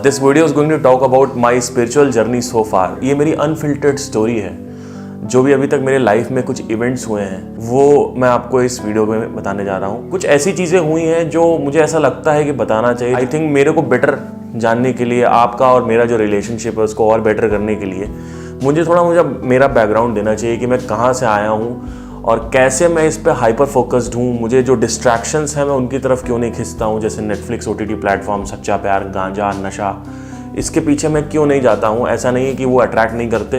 This video is going to talk about my spiritual journey so far. ये मेरी unfiltered story है। जो भी अभी तक मेरे लाइफ में कुछ इवेंट्स हुए हैं वो मैं आपको इस वीडियो में बताने जा रहा हूँ। कुछ ऐसी चीज़ें हुई हैं जो मुझे ऐसा लगता है कि बताना चाहिए। आई थिंक मेरे को बेटर जानने के लिए, आपका और मेरा जो रिलेशनशिप है उसको और बेटर करने के लिए मुझे मेरा बैकग्राउंड देना चाहिए कि मैं कहाँ से आया हूँ और कैसे मैं इस पे हाइपर फोकस्ड हूँ। मुझे जो डिस्ट्रैक्शंस हैं मैं उनकी तरफ क्यों नहीं खिंचता हूँ, जैसे नेटफ्लिक्स, OTT प्लेटफॉर्म, सच्चा प्यार, गांजा, नशा, इसके पीछे मैं क्यों नहीं जाता हूँ। ऐसा नहीं है कि वो अट्रैक्ट नहीं करते,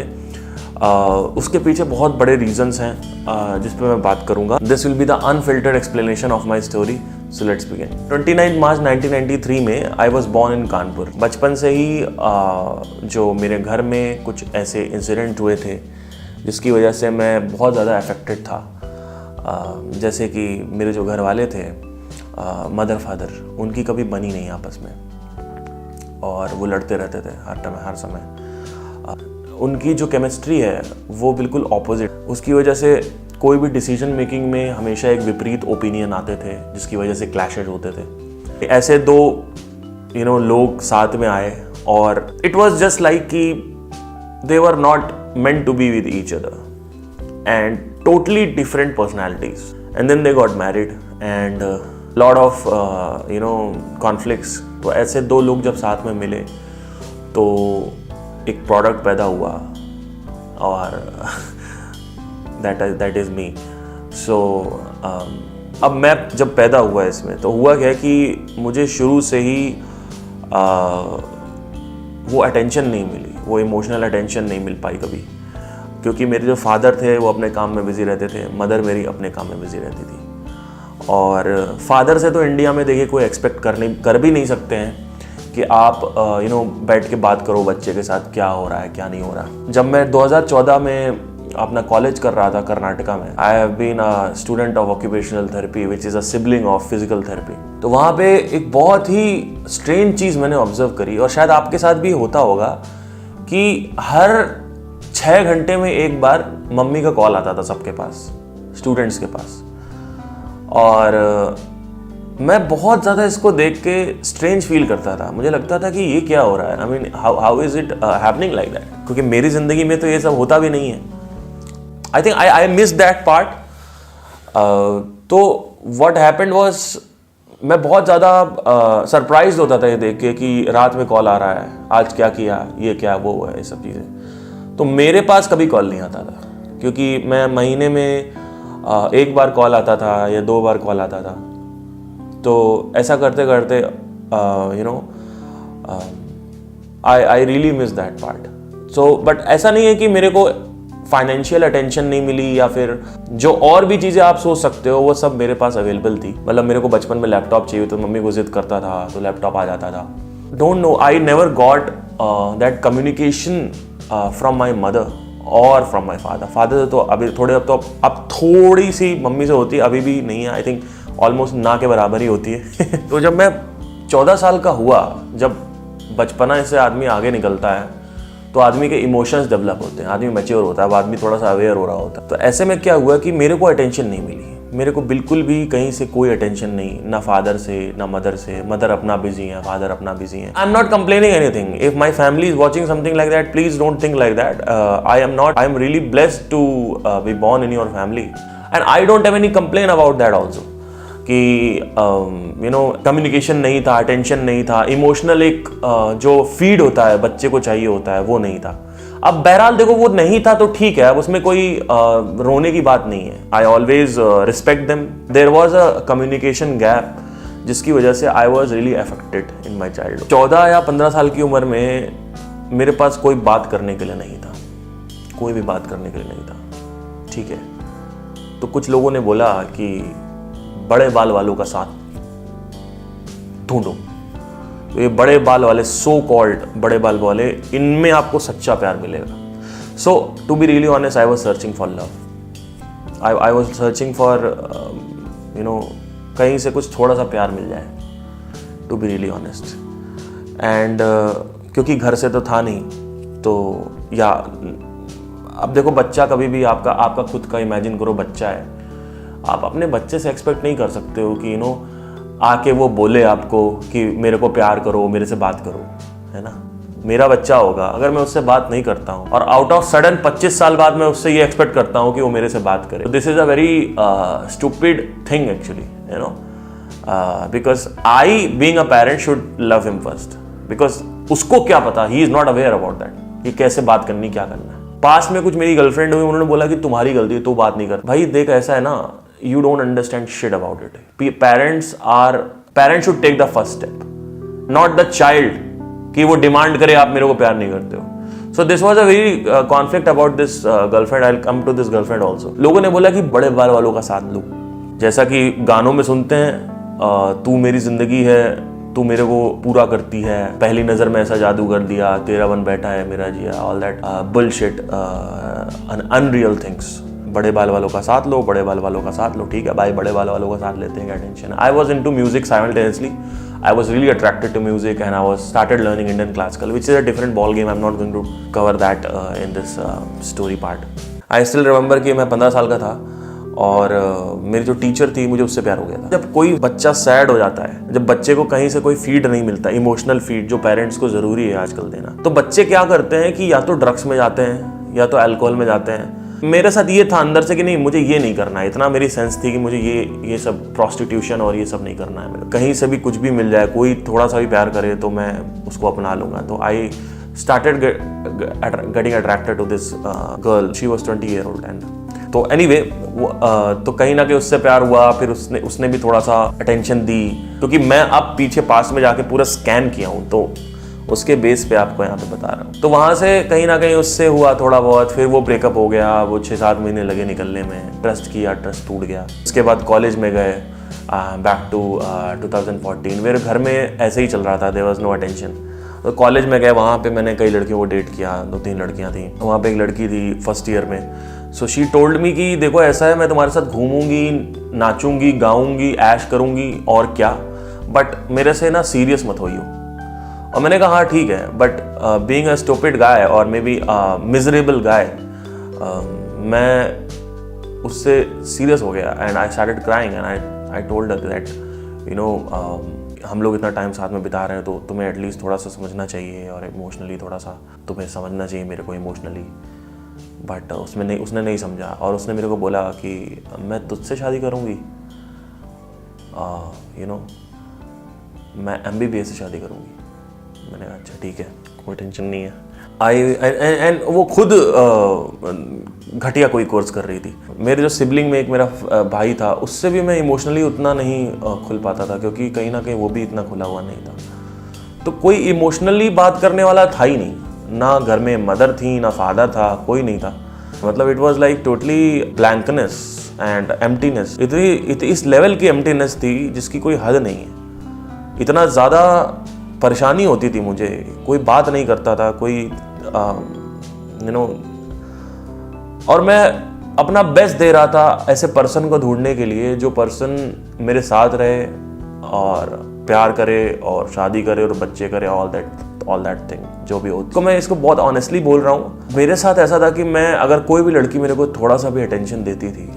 उसके पीछे बहुत बड़े रीजंस हैं जिस पे मैं बात करूँगा। This will be the unfiltered explanation of my story. So let's begin. 29 मार्च 1993 में I was born in Kanpur. बचपन से ही जो मेरे घर में कुछ ऐसे इंसिडेंट हुए थे जिसकी वजह से मैं बहुत ज़्यादा अफेक्टेड था। जैसे कि मेरे जो घर वाले थे, मदर फादर, उनकी कभी बनी नहीं आपस में और वो लड़ते रहते थे हर समय। उनकी जो केमिस्ट्री है वो बिल्कुल ऑपोजिट। उसकी वजह से कोई भी डिसीजन मेकिंग में हमेशा एक विपरीत ओपिनियन आते थे जिसकी वजह से क्लैशेज होते थे। ऐसे दो लोग साथ में आए और इट वाज जस्ट लाइक कि they were not meant to be with each other and totally different personalities, and then they got married and lot of conflicts। तो ऐसे दो लोग जब साथ में मिले तो एक प्रोडक्ट पैदा हुआ और that is me। So अब मैं जब पैदा हुआ इसमें तो हुआ क्या कि मुझे शुरू से ही वो अटेंशन नहीं मिली, वो इमोशनल अटेंशन नहीं मिल पाई कभी, क्योंकि मेरे जो फादर थे वो अपने काम में बिजी रहते थे, मदर मेरी अपने काम में बिजी रहती थी। और फादर से तो इंडिया में देखिए कोई एक्सपेक्ट कर भी नहीं सकते हैं कि आप बैठ के बात करो बच्चे के साथ क्या हो रहा है क्या नहीं हो रहा। जब मैं 2014 में अपना कॉलेज कर रहा था कर्नाटका में, I have been a student of occupational therapy which is a sibling of physical therapy. तो वहाँ पे एक बहुत ही स्ट्रेंज चीज़ मैंने ऑब्जर्व करी और शायद आपके साथ भी होता होगा कि हर 6 घंटे में एक बार मम्मी का कॉल आता था सबके पास, स्टूडेंट्स के पास। और मैं बहुत ज़्यादा इसको देख के स्ट्रेंज फील करता था। मुझे लगता था कि ये क्या हो रहा है, I mean how is it happening like that, क्योंकि मेरी ज़िंदगी में तो ये सब होता भी नहीं है। I think I miss that part. तो व्हाट हैपेंड वाज, मैं बहुत ज़्यादा सरप्राइज होता था ये देख के कि रात में कॉल आ रहा है, आज क्या किया, ये क्या, वो है, ये सब चीज़ें। तो मेरे पास कभी कॉल नहीं आता था क्योंकि मैं महीने में एक बार कॉल आता था या 2 बार कॉल आता था। तो ऐसा करते करते I really miss that part. So but ऐसा नहीं है कि मेरे को फाइनेंशियल अटेंशन नहीं मिली या फिर जो और भी चीज़ें आप सोच सकते हो वो सब मेरे पास अवेलेबल थी। मतलब मेरे को बचपन में लैपटॉप चाहिए तो मम्मी को जिद करता था तो लैपटॉप आ जाता था। Don't know, I never got that communication from my mother और फ्रॉम माई फादर से तो अभी अब थोड़ी सी मम्मी से होती है, अभी भी नहीं है। आई थिंक ऑलमोस्ट ना के बराबर ही होती है। तो जब मैं 14 साल का हुआ, जब बचपना से आदमी आगे निकलता है तो आदमी के इमोशंस डेवलप होते हैं, आदमी मैच्योर होता है, अब आदमी थोड़ा सा अवेयर हो रहा होता है। तो ऐसे में क्या हुआ कि मेरे को अटेंशन नहीं मिली, मेरे को बिल्कुल भी कहीं से कोई अटेंशन नहीं, ना फादर से ना मदर से। मदर अपना बिजी है, फादर अपना बिजी है। I am not complaining anything. If my family is watching something like that, please don't think like that. I am really blessed to be born in your family and I don't have any complain about that also कि communication नहीं था, attention नहीं था, emotional एक जो feed होता है बच्चे को चाहिए होता है वो नहीं था। अब बहरहाल देखो वो नहीं था तो ठीक है, अब उसमें कोई रोने की बात नहीं है। I always respect them. There was a communication gap जिसकी वजह से I was really affected in my childhood. 14 या 15 साल की उम्र में मेरे पास कोई बात करने के लिए नहीं था, कोई भी बात करने के लिए नहीं था, ठीक है। तो कुछ लोगों ने बोला कि बड़े बाल वालों का साथ ढूंढो। तो ये बड़े बाल वाले, सो कॉल्ड बड़े बाल वाले, इनमें आपको सच्चा प्यार मिलेगा। So to be really honest, I was searching for love. I was searching for कहीं से कुछ थोड़ा सा प्यार मिल जाए, to be really honest. And क्योंकि घर से तो था नहीं, तो या अब देखो बच्चा कभी भी आपका खुद का इमेजिन करो, बच्चा है, आप अपने बच्चे से एक्सपेक्ट नहीं कर सकते हो कि आके वो बोले आपको कि मेरे को प्यार करो, मेरे से बात करो। है ना, मेरा बच्चा होगा, अगर मैं उससे बात नहीं करता हूँ और आउट ऑफ सडन 25 साल बाद मैं उससे ये एक्सपेक्ट करता हूँ कि वो मेरे से बात करे, this is a very stupid thing actually, you know, because I being a parent should love him first, because उसको क्या पता, he is not aware about that कि कैसे बात करनी, क्या करना है। पास में कुछ मेरी गर्लफ्रेंड हुई, उन्होंने बोला कि तुम्हारी गलती है, तू बात नहीं कर। भाई देख, ऐसा है ना, you don't understand shit about it. Parents should take the first step, not the child कि वो डिमांड करे आप मेरे को प्यार नहीं करते हो। So this was a very conflict about this girlfriend. I will come to this girlfriend also. लोगों ने बोला कि बड़े बाल वालों का साथ लो, जैसा कि गानों में सुनते हैं, तू मेरी जिंदगी है, तू मेरे को पूरा करती है, पहली नजर में ऐसा जादू कर दिया, तेरा बन बैठा है मेरा जिया, all that bullshit, unreal things. बड़े बाल वालों का साथ लो, बड़े बाल वालों का साथ लो, ठीक है भाई, बड़े बाल वालों का साथ लेते हैं, क्या टेंशन है। I was into music simultaneously, I was really attracted to music and I was started learning Indian classical, which is a different ball game. I'm not going to cover that in this story part. I still remember कि मैं 15 साल का था और मेरी जो teacher थी, मुझे उससे प्यार हो गया था। जब कोई बच्चा सैड हो जाता है, जब बच्चे को कहीं से कोई फीड नहीं मिलता, इमोशनल फीड जो पेरेंट्स को ज़रूरी है आजकल देना, तो बच्चे क्या करते हैं कि या तो ड्रग्स में जाते हैं या तो अल्कोहल में जाते हैं। मेरे साथ ये था अंदर से कि नहीं, मुझे ये नहीं करना है, इतना मेरी सेंस थी कि मुझे ये सब प्रोस्टिट्यूशन और ये सब नहीं करना है। कहीं से भी कुछ भी मिल जाए, कोई थोड़ा सा भी प्यार करे तो मैं उसको अपना लूँगा। तो I started getting attracted to this girl, she was 20 year old and तो एनीवे तो कहीं ना कहीं उससे प्यार हुआ। फिर उसने भी थोड़ा सा अटेंशन दी, क्योंकि मैं अब पीछे पास में जाके पूरा स्कैन किया हूँ, तो उसके बेस पे आपको यहाँ पे बता रहा हूँ। तो वहाँ से कहीं ना कहीं उससे हुआ थोड़ा बहुत, फिर वो ब्रेकअप हो गया, वो 6-7 महीने लगे निकलने में, ट्रस्ट किया, ट्रस्ट टूट गया। उसके बाद कॉलेज में गए, बैक टू 2014, मेरे घर में ऐसे ही चल रहा था, देयर वाज नो अटेंशन। तो कॉलेज में गए, वहाँ पे मैंने कई लड़कियों को डेट किया, 2-3 लड़कियाँ थी। वहाँ पे एक लड़की थी फर्स्ट ईयर में, सो शी टोल्ड मी कि देखो ऐसा है, मैं तुम्हारे साथ घूमूंगी, नाचूंगी, गाऊंगी, ऐश करूंगी और क्या, बट मेरे से ना सीरियस मत होइयो। और मैंने कहा हाँ ठीक है, बट बीइंग अ स्टूपिड गाय और मे बी मिजरेबल गाय, मैं उससे सीरियस हो गया and I started crying and I told her that you know हम लोग इतना टाइम साथ में बिता रहे हैं, तो तुम्हें एटलीस्ट थोड़ा सा समझना चाहिए और इमोशनली थोड़ा सा तुम्हें समझना चाहिए मेरे को इमोशनली। बट उसने नहीं समझा और उसने मेरे को बोला कि मैं तुझसे शादी करूँगी, यू नो मैं MBBS से शादी करूँगी। मैंने कहा अच्छा ठीक है, कोई टेंशन नहीं है। एंड वो खुद घटिया कोई कोर्स कर रही थी। मेरे जो सिबलिंग में एक मेरा भाई था, उससे भी मैं इमोशनली उतना नहीं खुल पाता था, क्योंकि कहीं ना कहीं वो भी इतना खुला हुआ नहीं था। तो कोई इमोशनली बात करने वाला था ही नहीं, ना घर में मदर थी, ना फादर था, कोई नहीं था। मतलब it was like totally blankness and emptiness. इस लेवल की एम्प्टीनेस थी जिसकी कोई हद नहीं है। इतना ज़्यादा परेशानी होती थी मुझे, कोई बात नहीं करता था, कोई यू नो, और मैं अपना बेस्ट दे रहा था ऐसे पर्सन को ढूंढने के लिए जो पर्सन मेरे साथ रहे और प्यार करे और शादी करे और बच्चे करे, ऑल दैट थिंग जो भी हो। तो मैं इसको बहुत ऑनेस्टली बोल रहा हूँ, मेरे साथ ऐसा था कि मैं अगर कोई भी लड़की मेरे को थोड़ा सा भी अटेंशन देती थी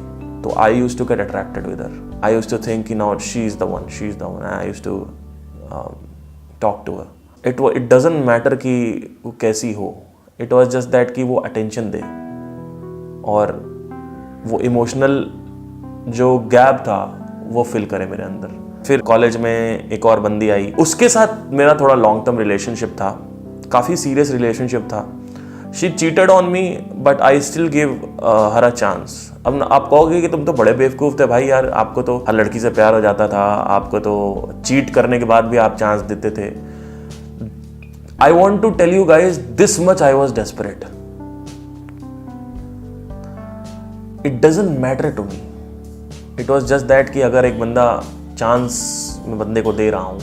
तो I used to get attracted with her. I used to think कि now she is the one. I used to talk to her. It doesn't matter कि वो कैसी हो, इट वॉज जस्ट दैट कि वो अटेंशन दे और वो इमोशनल जो गैप था वो फिल करे मेरे अंदर। फिर कॉलेज में एक और बंदी आई, उसके साथ मेरा थोड़ा लॉन्ग टर्म रिलेशनशिप था, काफ़ी सीरियस रिलेशनशिप था। She cheated on me but I still give her a chance. अब आप कहोगे कि तुम तो बड़े बेवकूफ़ थे भाई, यार आपको तो हर लड़की से प्यार हो जाता था, आपको तो चीट करने के बाद भी आप चांस देते थे। I want to tell you guys this much, I was desperate. It doesn't matter to me, it was just that कि अगर एक बंदा चांस मैं बंदे को दे रहा हूँ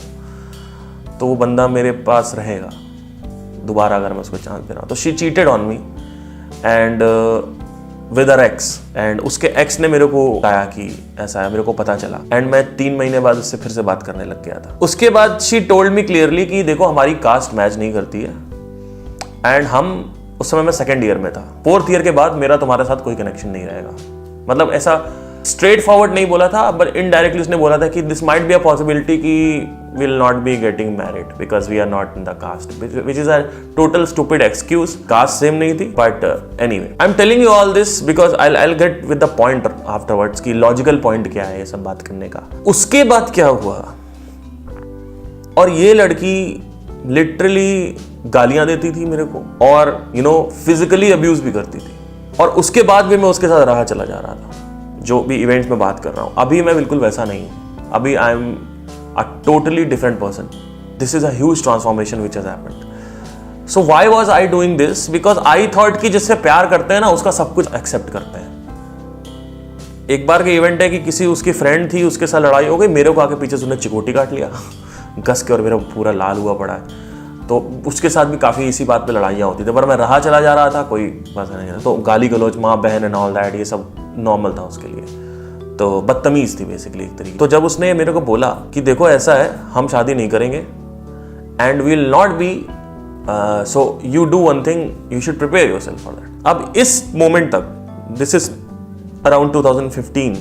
तो वो बंदा मेरे पास रहेगा दोबारा अगर मैं उसको चांस दे रहा हूँ। तो she cheated on me and with her x, and उसके एक्स ने मेरे को बताया कि ऐसा है, मेरे को पता चला एंड मैं 3 महीने बाद उससे फिर से बात करने लग गया था। उसके बाद शी टोल्ड मी क्लियरली कि देखो हमारी कास्ट मैच नहीं करती है एंड हम, उस समय मैं 2nd ईयर में था, 4th ईयर के बाद मेरा तुम्हारे साथ कोई कनेक्शन नहीं रहेगा। मतलब ऐसा स्ट्रेट फॉरवर्ड नहीं बोला था, बट इनडायरेक्टली उसने बोला था कि this might be a possibility कि will not be getting married because we are not in the caste, which is a total stupid excuse. Caste same नहीं थी, but anyway, I'm telling you all this because I'll get with the point afterwards कि logical point क्या है ये सब बात करने का. उसके बाद क्या हुआ, और ये लड़की लिटरली गालियां देती थी मेरे को और फिजिकली अब्यूज भी करती थी, और उसके बाद भी मैं उसके साथ रहा चला जा रहा था. जो भी इवेंट्स में बात कर रहा हूँ, अभी मैं बिल्कुल वैसा नहीं हूँ. अभी I am a totally different person. This is a huge transformation which has happened. So why was I doing this? Because I thought कि जिससे प्यार करते हैं ना उसका सब कुछ एक्सेप्ट करते हैं. एक बार के इवेंट है कि किसी उसकी फ्रेंड थी, उसके साथ लड़ाई हो गई, मेरे को आके पीछे से उसने चिकोटी काट लिया घस के, और मेरा पूरा लाल हुआ पड़ा है. तो उसके साथ भी काफ़ी इसी बात पे लड़ाइयाँ होती थी, पर मैं रहा चला जा रहा था, कोई बस नहीं था. तो गाली गलौज, माँ बहन एंड ऑल दैट, ये सब नॉर्मल था उसके लिए. तो बदतमीज़ थी बेसिकली एक तरीके. तो जब उसने मेरे को बोला कि देखो ऐसा है, हम शादी नहीं करेंगे and we will not be, so you do one thing, you should prepare yourself for that. अब इस मोमेंट तक, दिस इज अराउंड 2015,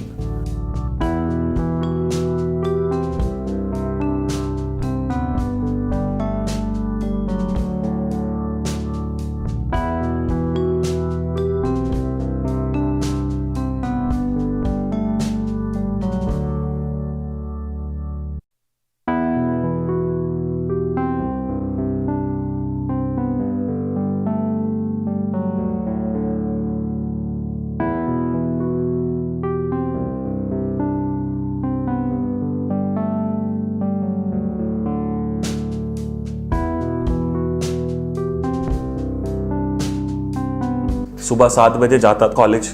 सुबह 7 बजे जाता कॉलेज,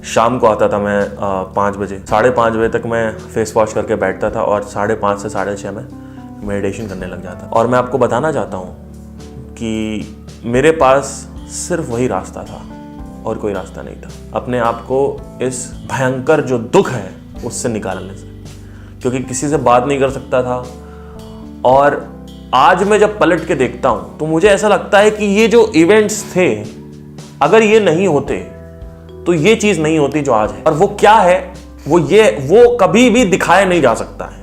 शाम को आता था मैं 5 बजे. 5:30 बजे तक मैं फेस वॉश करके बैठता था और 5:30 से 6:30 में मेडिटेशन करने लग जाता. और मैं आपको बताना चाहता हूँ कि मेरे पास सिर्फ वही रास्ता था और कोई रास्ता नहीं था अपने आप को इस भयंकर जो दुख है उससे निकालने से, क्योंकि किसी से बात नहीं कर सकता था. और आज मैं जब पलट के देखता हूँ तो मुझे ऐसा लगता है कि ये जो इवेंट्स थे, अगर ये नहीं होते तो ये चीज नहीं होती जो आज है. और वो क्या है, वो कभी भी दिखाया नहीं जा सकता है.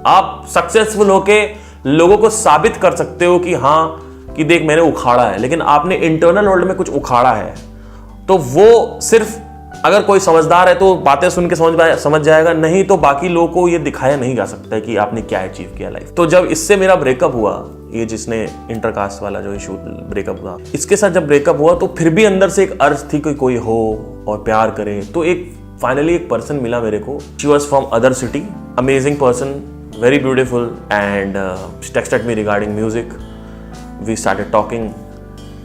आप सक्सेसफुल होके लोगों को साबित कर सकते हो कि हाँ, कि देख मैंने उखाड़ा है, लेकिन आपने इंटरनल वर्ल्ड में कुछ उखाड़ा है तो वो सिर्फ अगर कोई समझदार है तो बातें सुन के समझ जाएगा, नहीं तो बाकी लोगों को ये दिखाया नहीं जा सकता है कि आपने क्या अचीव किया लाइफ. तो जब इससे मेरा ब्रेकअप हुआ, ये जिसने इंटरकास्ट वाला जो इशू ब्रेकअप हुआ, इसके साथ जब ब्रेकअप हुआ तो फिर भी अंदर से एक अर्ज थी कि कोई हो और प्यार करे. तो एक फाइनली एक पर्सन मिला मेरे को. She was from other city, amazing person, very beautiful, and she texted me regarding music. We started talking.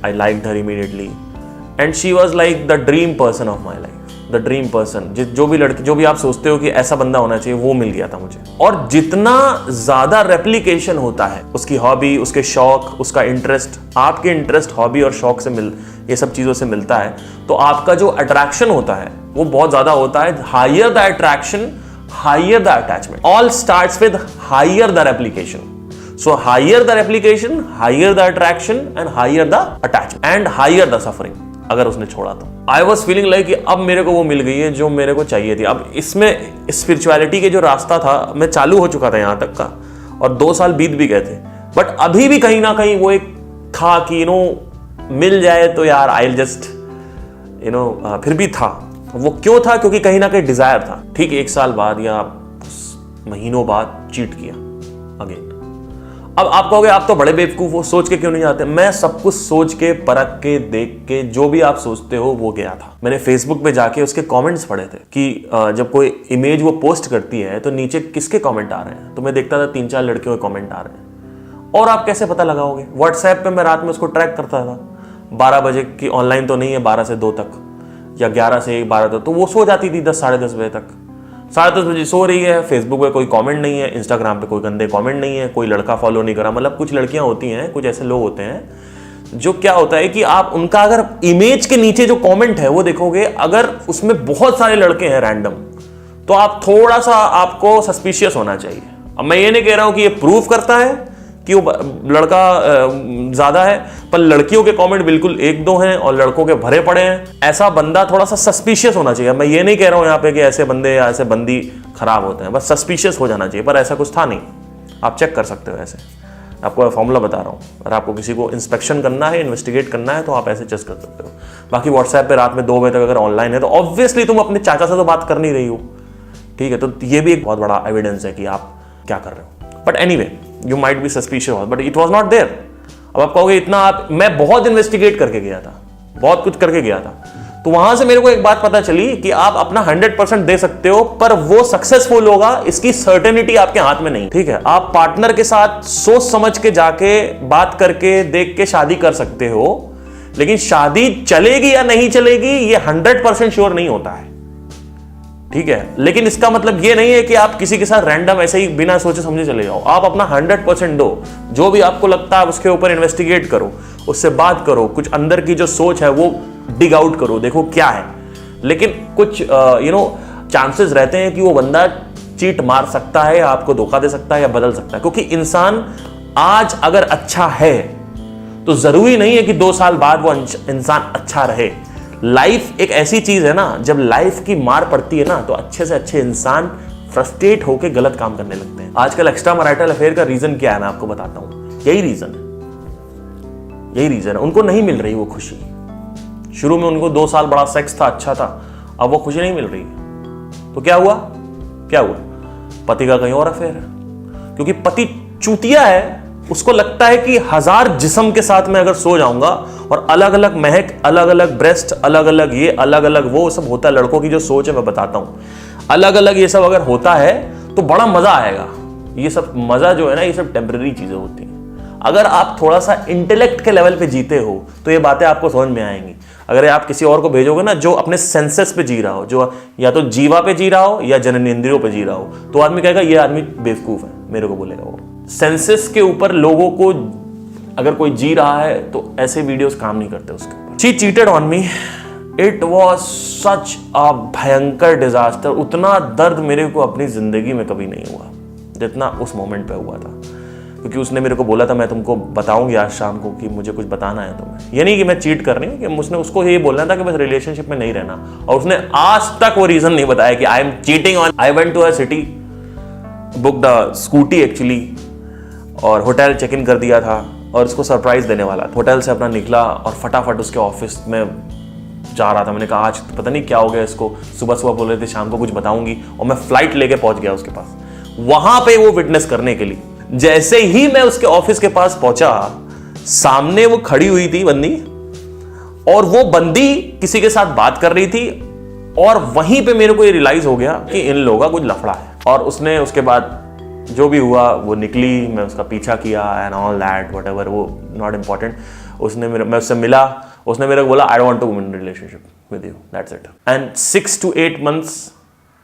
I liked her immediately, and she was like the dream person of my life. The dream person. जो भी लड़की, जो भी आप सोचते हो कि ऐसा बंदा होना चाहिए, वो मिल गया था मुझे. और जितना ज्यादा रेप्लिकेशन होता है उसकी हॉबी, उसके शौक, उसका इंटरेस्ट, आपके इंटरेस्ट, हॉबी और शौक से ये सब चीजों से मिलता है, तो आपका जो अट्रैक्शन होता है वो बहुत ज्यादा होता है. Higher the attraction, higher the attachment. All starts with higher the replication. So higher the replication, higher the attraction, and higher the attachment, and higher the suffering. अगर उसने छोड़ा तो I was feeling like कि अब मेरे को वो मिल गई है जो मेरे को चाहिए थी. अब इसमें स्पिरिचुअलिटी के जो रास्ता था मैं चालू हो चुका था यहाँ तक का, और 2 साल बीत भी गए थे, बट अभी भी कहीं ना कहीं वो एक था कि मिल जाए तो यार I'll just फिर भी था. वो क्यों था? क्योंकि कहीं ना कहीं डिजायर था. ठीक 1 साल बाद या महीनों बाद चीट किया अगेन. अब आप कहोगे आप तो बड़े बेवकूफ हो, सोच के क्यों नहीं जाते? मैं सब कुछ सोच के, परख के, देख के, जो भी आप सोचते हो वो गया था. मैंने फेसबुक पे जाके उसके कमेंट्स पढ़े थे कि जब कोई इमेज वो पोस्ट करती है तो नीचे किसके कमेंट आ रहे हैं. तो मैं देखता था 3-4 लड़कियों के कमेंट आ रहे हैं. और आप कैसे पता लगाओगे? व्हाट्सएप पे मैं रात में उसको ट्रैक करता था. 12 बजे की ऑनलाइन तो नहीं है, 12 से 2 तक या 11 से 12 तक, तो वो सो जाती थी 10 साढ़े 10 बजे तक. 10:30 बजे सो रही है, फेसबुक पे कोई कमेंट नहीं है, इंस्टाग्राम पे कोई गंदे कमेंट नहीं है, कोई लड़का फॉलो नहीं करा. मतलब कुछ लड़कियां होती हैं, कुछ ऐसे लोग होते हैं जो क्या होता है कि आप उनका अगर इमेज के नीचे जो कमेंट है वो देखोगे, अगर उसमें बहुत सारे लड़के हैं रैंडम, तो आप थोड़ा सा आपको सस्पिशियस होना चाहिए. अब मैं ये नहीं कह रहा हूं कि ये प्रूव करता है कि वो लड़का ज्यादा है, पर लड़कियों के कमेंट बिल्कुल 1-2 हैं और लड़कों के भरे पड़े हैं. ऐसा बंदा थोड़ा सा सस्पिशियस होना चाहिए. मैं ये नहीं कह रहा हूं यहाँ पे कि ऐसे बंदे या ऐसे बंदी खराब होते हैं, बस सस्पिशियस हो जाना चाहिए, पर ऐसा कुछ था नहीं. आप चेक कर सकते हो ऐसे, आपको फॉर्मूला बता रहा हूँ। अगर आपको किसी को इंस्पेक्शन करना है, इन्वेस्टिगेट करना है, तो आप ऐसे चेक कर सकते हो। बाकी व्हाट्सएप पे रात में 2 बजे तक अगर ऑनलाइन है तो ऑब्वियसली तुम अपने चाचा से तो बात कर नहीं रही हो, ठीक है। तो ये भी एक बहुत बड़ा एविडेंस है कि आप क्या कर रहे हो। But anyway, you might be suspicious, but it was not there. अब आप कहोगे इतना मैं बहुत इन्वेस्टिगेट करके गया था, बहुत कुछ करके गया था, तो वहां से मेरे को एक बात पता चली कि आप अपना 100% दे सकते हो, पर वो सक्सेसफुल होगा इसकी सर्टेनिटी आपके हाथ में नहीं, ठीक है। आप पार्टनर के साथ सोच समझ के जाके बात करके देख के शादी कर सकते हो, लेकिन शादी चलेगी या नहीं चलेगी ये 100% श्योर नहीं होता है, ठीक है। लेकिन इसका मतलब ये नहीं है कि आप किसी के साथ रैंडम ऐसे ही बिना सोचे समझे चले जाओ। आप अपना 100% दो, जो भी आपको लगता है उसके ऊपर इन्वेस्टिगेट करो, उससे बात करो, कुछ अंदर की जो सोच है वो डिग आउट करो, देखो क्या है। लेकिन कुछ चांसेस रहते हैं कि वो बंदा चीट मार सकता है, आपको धोखा दे सकता है या बदल सकता है, क्योंकि इंसान आज अगर अच्छा है तो जरूरी नहीं है कि 2 साल बाद वो इंसान अच्छा रहे। लाइफ एक ऐसी चीज है ना, जब लाइफ की मार पड़ती है ना तो अच्छे से अच्छे इंसान फ्रस्ट्रेट होकर गलत काम करने लगते हैं। आजकल एक्स्ट्रा मैरिटल अफेयर का रीजन क्या है मैं आपको बताता हूं। यही रीजन है, उनको नहीं मिल रही वो खुशी। शुरू में उनको 2 साल बड़ा सेक्स था, अच्छा था, अब वो खुशी नहीं मिल रही, तो क्या हुआ, पति का कहीं और अफेयर है। क्योंकि पति चूतिया है, उसको लगता है कि 1000 जिस्म के साथ मैं अगर सो जाऊंगा और अलग अलग महक, अलग अलग ब्रेस्ट, अलग अलग ये, अलग अलग वो सब होता है। लड़कों की जो सोच है मैं बताता हूं, अलग अलग ये सब अगर होता है तो बड़ा मजा आएगा। ये सब मजा जो है ना, ये सब टेम्पररी चीजें होती हैं। अगर आप थोड़ा सा इंटेलेक्ट के लेवल पे जीते हो तो ये बातें आपको समझ में आएंगी। अगर आप किसी और को भेजोगे ना जो अपने सेंसेस पे जी रहा हो, जो या तो जीवा पे जी रहा हो या जननेंद्रियों पे जी रहा हो, तो आदमी कहेगा ये आदमी बेवकूफ है, मेरे को बोलेगा वो। सेंसेस के ऊपर लोगों को अगर कोई जी रहा है तो ऐसे वीडियोस काम नहीं करते उसके ऊपर। She cheated on me, it was such a भयंकर डिजास्टर। उतना दर्द मेरे को अपनी जिंदगी में कभी नहीं हुआ जितना उस मोमेंट पे हुआ था। क्योंकि उसने मेरे को बोला था मैं तुमको बताऊंगी आज शाम को कि मुझे कुछ बताना है तुम्हें। ये नहीं कि मैं चीट कर रही हूँ, कि उसने उसको ये बोलना था कि बस रिलेशनशिप में नहीं रहना, और उसने आज तक वो रीजन नहीं बताया कि I am cheating on. I went to a city, book the scooty actually, और होटल चेक इन कर दिया था और उसको सरप्राइज देने वाला। होटल से अपना निकला और फटाफट उसके ऑफिस में जा रहा था। मैंने कहा आज पता नहीं क्या हो गया इसको, सुबह सुबह बोल रहे थे शाम को कुछ बताऊंगी, और मैं फ्लाइट लेके पहुंच गया उसके पास, वहां पे वो विटनेस करने के लिए। जैसे ही मैं उसके ऑफिस के पास पहुंचा, सामने वो खड़ी हुई थी बंदी, और वो बंदी किसी के साथ बात कर रही थी, और वहीं पे मेरे को ये रियलाइज हो गया कि इन लोगों का कुछ लफड़ा है। और उसने उसके बाद जो भी हुआ वो निकली, मैं उसका पीछा किया and all that whatever, वो नॉट इम्पॉर्टेंट। मैं उससे मिला, उसने मेरे को बोला I don't want to be in relationship with you, that's it. And 6 to 8 months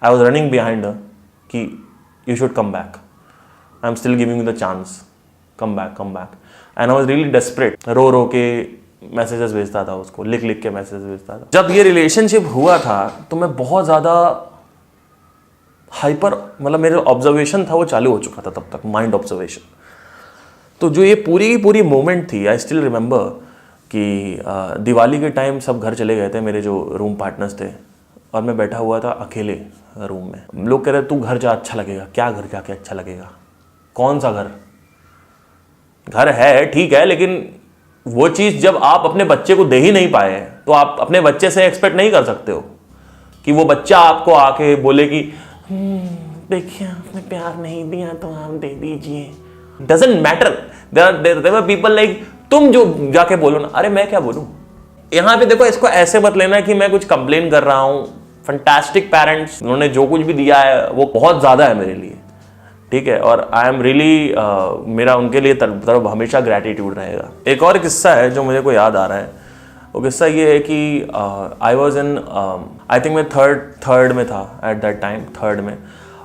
I was running behind her कि you should come back, I am still giving you the chance, come back. And I was really desperate, रो के messages भेजता था उसको, लिख के message भेजता था। जब ये रिलेशनशिप हुआ था तो मैं बहुत ज़्यादा हाइपर, मतलब मेरे ऑब्जर्वेशन था वो चालू हो चुका था तब तक, माइंड ऑब्जर्वेशन। तो जो ये पूरी की पूरी मोमेंट थी, आई स्टिल रिमेंबर कि दिवाली के टाइम सब घर चले गए थे, मेरे जो रूम पार्टनर्स थे, और मैं बैठा हुआ था अकेले रूम में। लोग कह रहे तू घर जा, अच्छा लगेगा। क्या घर जाके अच्छा लगेगा? कौन सा घर? घर है ठीक है, लेकिन वो चीज़ जब आप अपने बच्चे को दे ही नहीं पाए तो आप अपने बच्चे से एक्सपेक्ट नहीं कर सकते हो कि वो बच्चा आपको आके बोले कि देखिए आपने प्यार नहीं दिया तो आप दे दीजिए। Doesn't matter, there are people like, तुम जो जाके बोलो ना, अरे मैं क्या बोलूं। यहाँ पे देखो, इसको ऐसे मत लेना कि मैं कुछ कंप्लेन कर रहा हूँ। फैंटास्टिक पेरेंट्स, उन्होंने जो कुछ भी दिया है वो बहुत ज़्यादा है मेरे लिए, ठीक है। और आई एम रियली, मेरा उनके लिए तरफ हमेशा ग्रैटिट्यूड रहेगा। एक और किस्सा है जो मुझे को याद आ रहा है। वो किस्सा ये है कि आई वॉज इन, आई थिंक मैं थर्ड में था एट दैट टाइम, थर्ड में,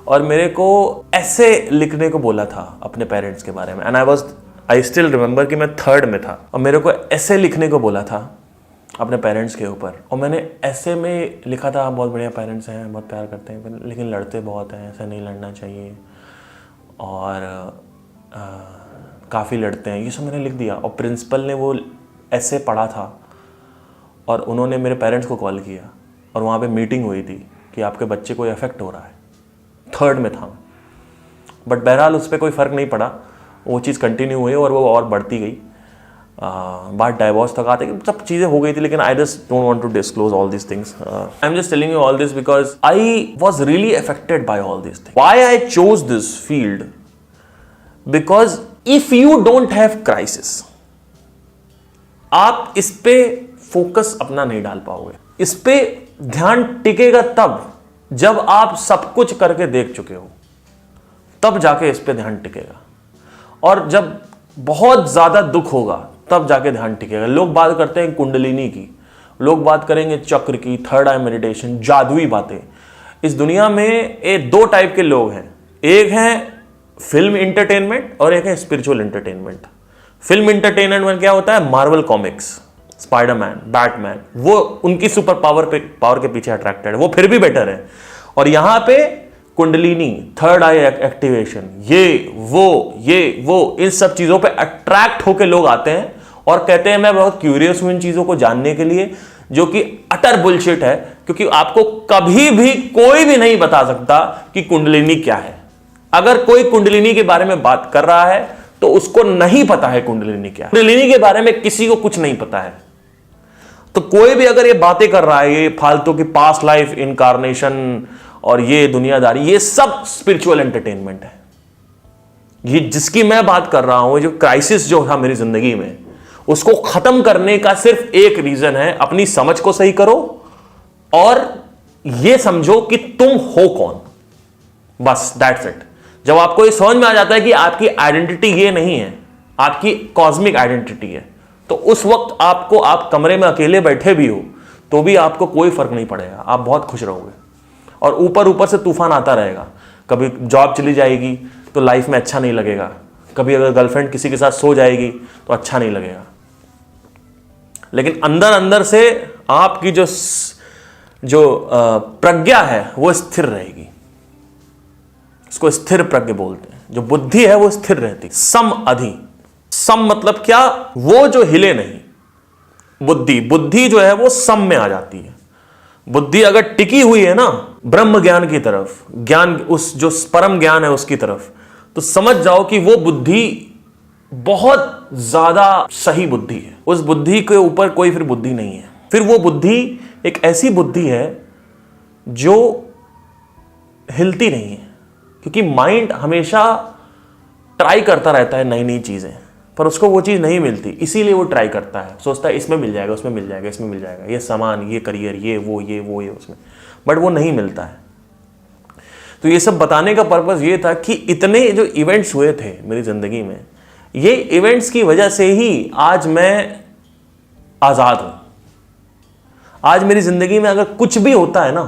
और मेरे को ऐसे लिखने को बोला था अपने पेरेंट्स के बारे में। एंड आई स्टिल रिमेंबर कि मैं थर्ड में था और मेरे को ऐसे लिखने को बोला था अपने पेरेंट्स के ऊपर, और मैंने ऐसे में लिखा था बहुत बढ़िया पेरेंट्स हैं, बहुत प्यार करते हैं, लेकिन लड़ते बहुत हैं, ऐसा नहीं लड़ना चाहिए, और काफ़ी लड़ते हैं, ये सब मैंने लिख दिया। और प्रिंसिपल ने वो ऐसे पढ़ा था और उन्होंने मेरे पेरेंट्स को कॉल किया और वहाँ पे मीटिंग हुई थी कि आपके बच्चे को इफेक्ट हो रहा है। थर्ड में था बट बहरहाल उस पर कोई फ़र्क नहीं पड़ा, वो चीज़ कंटिन्यू हुई और वो और बढ़ती गई, बात डाइवोर्स तक आते, सब चीज़ें हो गई थी। लेकिन I just don't want to disclose all this things. I am just telling you all this because I was really affected by all this things. Why I chose this field? Because if you don't have crisis, आप इस पे focus अपना नहीं डाल पाओगे। इस पे ध्यान टिकेगा तब जब आप सब कुछ करके देख चुके हो, तब जाके इस पे ध्यान टिकेगा। और जब बहुत ज्यादा दुख होगा तब जाके ध्यान टिकेगा। लोग बात करते हैं कुंडलिनी की, लोग बात करेंगे चक्र की, थर्ड आई मेडिटेशन, जादुई बातें। इस दुनिया में ये दो टाइप के लोग हैं, एक है फिल्म इंटरटेनमेंट और एक है स्पिरिचुअल इंटरटेनमेंट। फिल्म इंटरटेनमेंट में क्या होता है? मार्वल कॉमिक्स, स्पाइडरमैन, बैटमैन, वो उनकी सुपर पावर के पीछे अट्रैक्टेड है, वो फिर भी बेटर है। और यहां पे कुंडलिनी, थर्ड आई एक्टिवेशन, ये वो इन सब चीजों पे अट्रैक्ट होके लोग आते हैं और कहते हैं मैं बहुत क्यूरियस हूं इन चीजों को जानने के लिए, जो कि अटर बुलशिट है। क्योंकि आपको कभी भी कोई भी नहीं बता सकता कि कुंडलिनी क्या है। अगर कोई कुंडलिनी के बारे में बात कर रहा है तो उसको नहीं पता है कुंडलिनी क्या है। कुंडलिनी के बारे में किसी को कुछ नहीं पता है। तो कोई भी अगर ये बातें कर रहा है, ये फालतू की पास्ट लाइफ इनकारनेशन और ये दुनियादारी, ये सब स्पिरिचुअल एंटरटेनमेंट है। ये जिसकी मैं बात कर रहा हूं, जो क्राइसिस जो था मेरी जिंदगी में, उसको खत्म करने का सिर्फ एक रीजन है, अपनी समझ को सही करो और ये समझो कि तुम हो कौन। बस दैट्स इट। जब आपको ये समझ में आ जाता है कि आपकी आइडेंटिटी ये नहीं है, आपकी कॉस्मिक आइडेंटिटी है, तो उस वक्त आपको, आप कमरे में अकेले बैठे भी हो तो भी आपको कोई फर्क नहीं पड़ेगा, आप बहुत खुश रहोगे। और ऊपर ऊपर से तूफान आता रहेगा। कभी जॉब चली जाएगी तो लाइफ में अच्छा नहीं लगेगा, कभी अगर गर्लफ्रेंड किसी के साथ सो जाएगी तो अच्छा नहीं लगेगा। लेकिन अंदर अंदर से आपकी जो प्रज्ञा है वो स्थिर रहेगी। इसको स्थिर प्रज्ञा बोलते हैं। जो बुद्धि है वो स्थिर रहती। सम अधि, सम मतलब क्या? वो जो हिले नहीं। बुद्धि जो है वो सम में आ जाती है। बुद्धि अगर टिकी हुई है ना ब्रह्म ज्ञान की तरफ, ज्ञान, उस जो परम ज्ञान है उसकी तरफ, तो समझ जाओ कि वो बुद्धि बहुत ज्यादा सही बुद्धि है। उस बुद्धि के ऊपर कोई फिर बुद्धि नहीं है। फिर वो बुद्धि एक ऐसी बुद्धि है जो हिलती नहीं है, क्योंकि माइंड हमेशा ट्राई करता रहता है नई नई चीजें, पर उसको वो चीज नहीं मिलती, इसीलिए वो ट्राई करता है, सोचता है इसमें मिल जाएगा, उसमें मिल जाएगा, इसमें मिल जाएगा, ये सामान, ये करियर, ये वो उसमें, बट वो नहीं मिलता है। तो ये सब बताने का पर्पस ये था कि इतने जो इवेंट्स हुए थे मेरी जिंदगी में, ये इवेंट्स की वजह से ही आज मैं आजाद हूं। आज मेरी जिंदगी में अगर कुछ भी होता है ना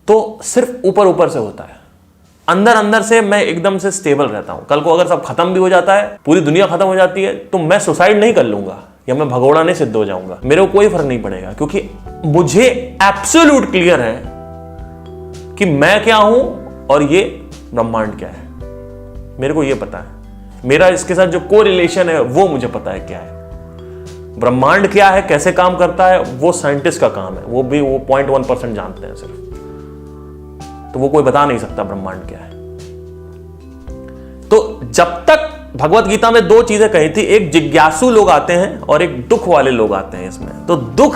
तो सिर्फ ऊपर ऊपर से होता है, अंदर अंदर से मैं एकदम से स्टेबल रहता हूं। कल को अगर सब खत्म भी हो जाता है, पूरी दुनिया खत्म हो जाती है, तो मैं सुसाइड नहीं कर लूंगा या मैं भगोड़ा नहीं सिद्ध हो जाऊंगा, मेरे को कोई फर्क नहीं पड़ेगा, क्योंकि मुझे एब्सोल्यूट क्लियर है कि मैं क्या हूं और ये ब्रह्मांड क्या है। मेरे को ये पता है, मेरा इसके साथ जो को रिलेशन है वो मुझे पता है क्या है। ब्रह्मांड क्या है, कैसे काम करता है, वो साइंटिस्ट का काम है, वो भी वो 0.1% जानते हैं सिर्फ, तो वो कोई बता नहीं सकता ब्रह्मांड क्या है। तो जब तक भगवत गीता में दो चीजें कही थी, एक जिज्ञासु लोग आते हैं और एक दुख वाले लोग आते हैं इसमें। तो दुख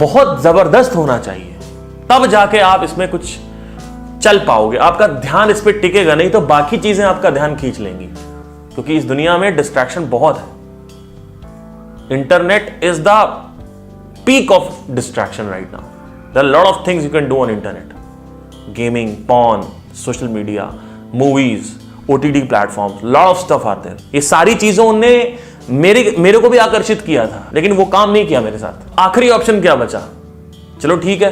बहुत जबरदस्त होना चाहिए, तब जाके आप इसमें कुछ चल पाओगे, आपका ध्यान इस पे टिकेगा, नहीं तो बाकी चीजें आपका ध्यान खींच लेंगी, क्योंकि इस दुनिया में डिस्ट्रैक्शन बहुत है। Internet is the peak of distraction right now. There are lot of things you can do on internet, gaming, porn, social media, movies, OTT platforms, lot of stuff आते हैं। ये सारी चीजों ने मेरे को भी आकर्षित किया था, लेकिन वो काम नहीं किया मेरे साथ। आखिरी ऑप्शन क्या बचा? चलो ठीक है,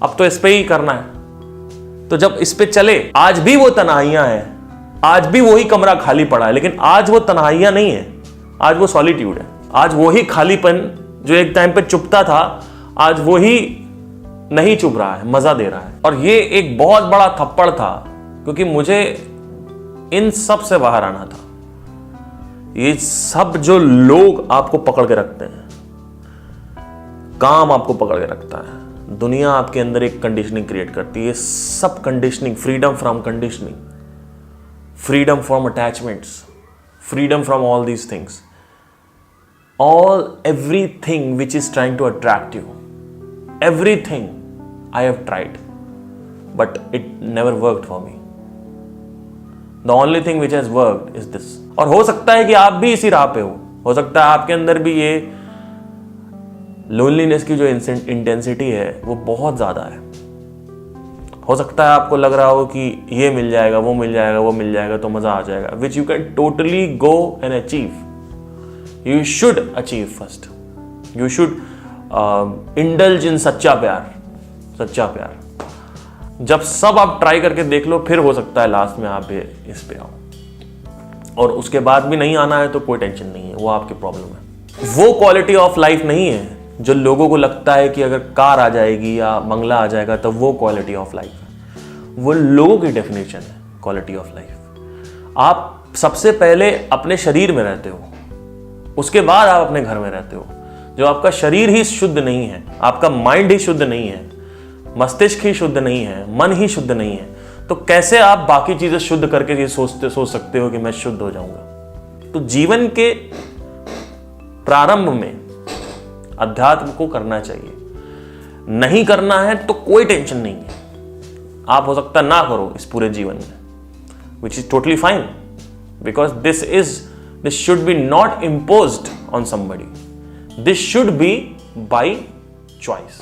अब तो इस पे ही करना है। तो जब इस पे चले, आज भी वो तन्हाइयां हैं, आज भी वही कमरा खाली पड़ा है, लेकिन आज वो तन्हाइयां नहीं है, आज वो सॉलिट्यूड है। आज वही खालीपन जो एक टाइम पे चुभता था, आज वही नहीं चुभ रहा है, मजा दे रहा है। और ये एक बहुत बड़ा थप्पड़ था, क्योंकि मुझे इन सब से बाहर आना था। ये सब जो लोग आपको पकड़ के रखते हैं, काम आपको पकड़ के रखता है, दुनिया आपके अंदर एक कंडीशनिंग क्रिएट करती है, सब conditioning, freedom from conditioning, freedom from attachments, freedom from all these things, all everything which is trying to attract you, everything I have tried but it never worked for me. The only thing which has worked is this. और हो सकता है कि आप भी इसी राह पे हो सकता है आपके अंदर भी ये लोनलीनेस की जो इंटेंसिटी है वो बहुत ज़्यादा है. हो सकता है आपको लग रहा हो कि ये मिल जाएगा, वो मिल जाएगा, वो मिल जाएगा तो मज़ा आ जाएगा, which you can totally go and achieve. You should achieve first. You should indulge in सच्चा प्यार. सच्चा प्यार जब सब आप ट्राई करके देख लो, फिर हो सकता है लास्ट में आप इस पे आओ. और उसके बाद भी नहीं आना है तो कोई टेंशन नहीं है, वो आपकी प्रॉब्लम है. वो क्वालिटी ऑफ लाइफ नहीं है जो लोगों को लगता है कि अगर कार आ जाएगी या बंगला आ जाएगा तो वो क्वालिटी ऑफ लाइफ है. वो लोगों की डेफिनेशन है क्वालिटी ऑफ लाइफ. आप सबसे पहले अपने शरीर में रहते हो, उसके बाद आप अपने घर में रहते हो. जो आपका शरीर ही शुद्ध नहीं है, आपका माइंड ही शुद्ध नहीं है, मस्तिष्क ही शुद्ध नहीं है, मन ही शुद्ध नहीं है, तो कैसे आप बाकी चीजें शुद्ध करके ये सोच सकते हो कि मैं शुद्ध हो जाऊंगा. तो जीवन के प्रारंभ में अध्यात्म को करना चाहिए. नहीं करना है तो कोई टेंशन नहीं है, आप हो सकता ना करो इस पूरे जीवन में, which is totally fine, because this should be not imposed on somebody. This should be by choice.